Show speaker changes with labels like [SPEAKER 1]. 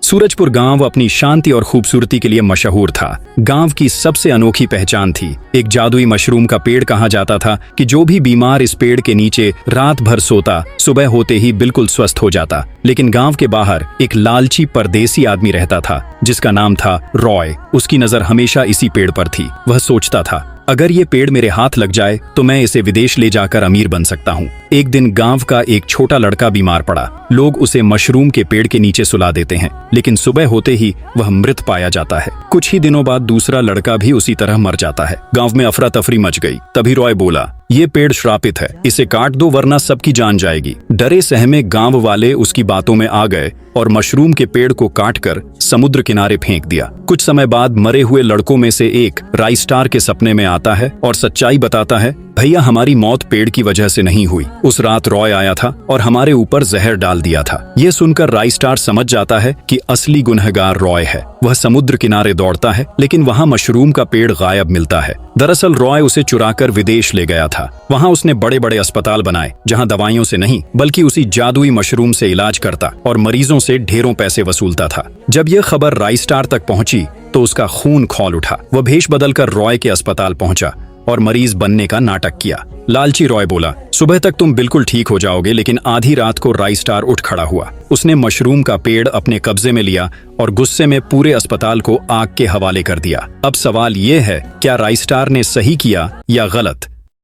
[SPEAKER 1] सूरजपुर गांव अपनी शांति और खूबसूरती के लिए मशहूर था। गांव की सबसे अनोखी पहचान थी एक जादुई मशरूम का पेड़। कहा जाता था कि जो भी बीमार इस पेड़ के नीचे रात भर सोता, सुबह होते ही बिल्कुल स्वस्थ हो जाता। लेकिन गांव के बाहर एक लालची परदेसी आदमी रहता था जिसका नाम था रॉय। उसकी नजर हमेशा इसी पेड़ पर थी। वह सोचता था, अगर ये पेड़ मेरे हाथ लग जाए तो मैं इसे विदेश ले जाकर अमीर बन सकता हूँ। एक दिन गांव का एक छोटा लड़का बीमार पड़ा। लोग उसे मशरूम के पेड़ के नीचे सुला देते हैं, लेकिन सुबह होते ही वह मृत पाया जाता है। कुछ ही दिनों बाद दूसरा लड़का भी उसी तरह मर जाता है। गांव में अफरा तफरी मच गई। तभी रॉय बोला, ये पेड़ श्रापित है, इसे काट दो वरना सबकी जान जाएगी। डरे सहमे गांव वाले उसकी बातों में आ गए और मशरूम के पेड़ को काटकर समुद्र किनारे फेंक दिया। कुछ समय बाद मरे हुए लड़कों में से एक राई स्टार के सपने में आता है और सच्चाई बताता है, भैया हमारी मौत पेड़ की वजह से नहीं हुई। उस रात रॉय आया था और हमारे ऊपर जहर डाल दिया था। ये सुनकर राई स्टार समझ जाता है कि असली गुनहगार रॉय है। वह समुद्र किनारे दौड़ता है, लेकिन वहाँ मशरूम का पेड़ गायब मिलता है। दरअसल रॉय उसे चुराकर विदेश ले गया था। वहाँ उसने बड़े बड़े अस्पताल बनाए जहाँ दवाइयों से नहीं बल्कि उसी जादुई मशरूम से इलाज करता और मरीजों से ढेरों पैसे वसूलता था। जब यह खबर राई स्टार तक पहुंची तो उसका खून खौल उठा। वह भेष बदलकर रॉय के अस्पताल पहुंचा और मरीज बनने का नाटक किया। लालची रॉय बोला, सुबह तक तुम बिल्कुल ठीक हो जाओगे। लेकिन आधी रात को राई स्टार उठ खड़ा हुआ। उसने मशरूम का पेड़ अपने कब्जे में लिया और गुस्से में पूरे अस्पताल को आग के हवाले कर दिया। अब सवाल ये है, क्या राई स्टार ने सही किया या गलत?